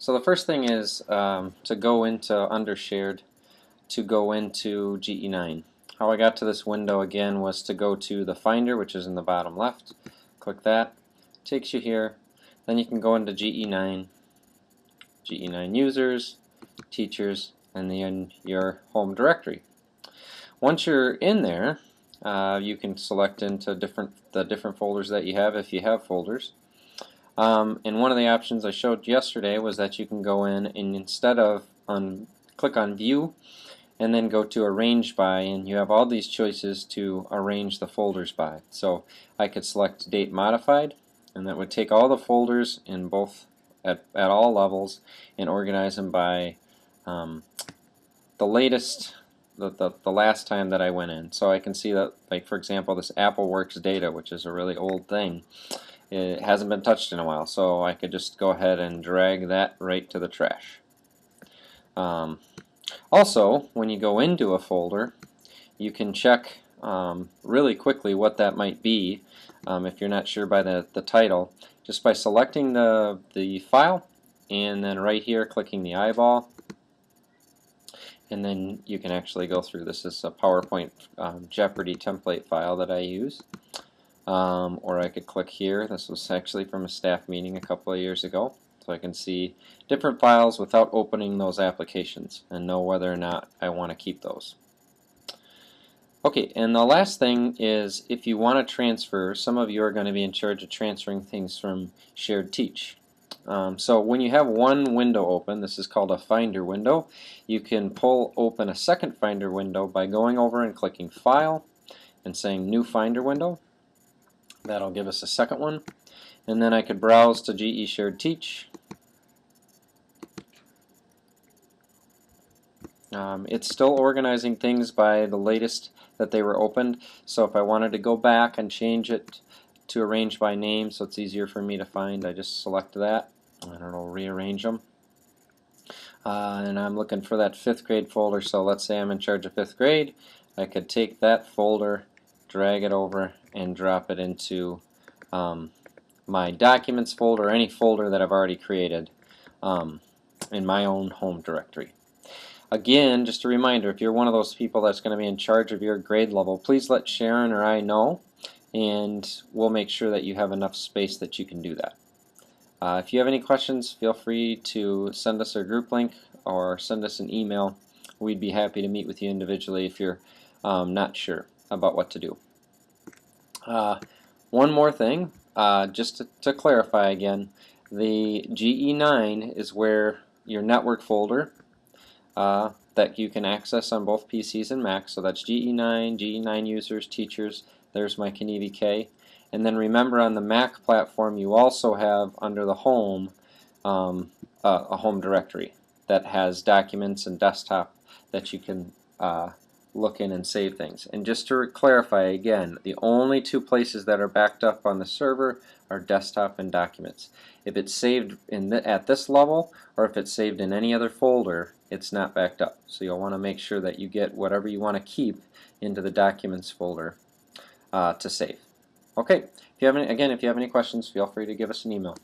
So the first thing is to go into under shared, to go into GE9. How I got to this window again was to go to the Finder, which is in the bottom left. Click that, takes you here. Then you can go into GE9, GE9 users, teachers, and then your home directory. Once you're in there, you can select into the different folders that you have if you have folders. And one of the options I showed yesterday was that you can go in and instead of click on View and then go to Arrange By, and you have all these choices to arrange the folders by. So I could select Date Modified, and that would take all the folders in both at all levels and organize them by the latest, the last time that I went in. So I can see that, like for example, this AppleWorks data, which is a really old thing, it hasn't been touched in a while, so I could just go ahead and drag that right to the trash. Also, when you go into a folder, you can check really quickly what that might be if you're not sure by the title, just by selecting the file and then right here clicking the eyeball, and then you can actually go through. This is a PowerPoint Jeopardy template file that I use. Or I could click here. This was actually from a staff meeting a couple of years ago, so I can see different files without opening those applications and know whether or not I want to keep those. Okay, and the last thing is if you want to transfer, some of you are going to be in charge of transferring things from Shared Teach. So when you have one window open, this is called a Finder window, you can pull open a second Finder window by going over and clicking File and saying New Finder Window. That'll give us a second one. And then I could browse to GE Shared Teach. It's still organizing things by the latest that they were opened. So if I wanted to go back and change it to arrange by name so it's easier for me to find, I just select that and it'll rearrange them. And I'm looking for that 5th grade folder, so let's say I'm in charge of 5th grade. I could take that folder, drag it over, and drop it into my Documents folder, or any folder that I've already created in my own home directory. Again, just a reminder, if you're one of those people that's going to be in charge of your grade level, please let Sharon or I know, and we'll make sure that you have enough space that you can do that. If you have any questions, feel free to send us a group link or send us an email. We'd be happy to meet with you individually if you're not sure about what to do. One more thing, just to clarify again, the GE9 is where your network folder that you can access on both PCs and Macs. So that's GE9, GE9 users, teachers. There's my Kenevi K. And then remember, on the Mac platform, you also have under the home a home directory that has documents and desktop that you can look in and save things. And just to clarify again, the only two places that are backed up on the server are desktop and documents. If it's saved at this level, or if it's saved in any other folder, it's not backed up. So you'll want to make sure that you get whatever you want to keep into the documents folder to save. Okay, if you have any questions, feel free to give us an email.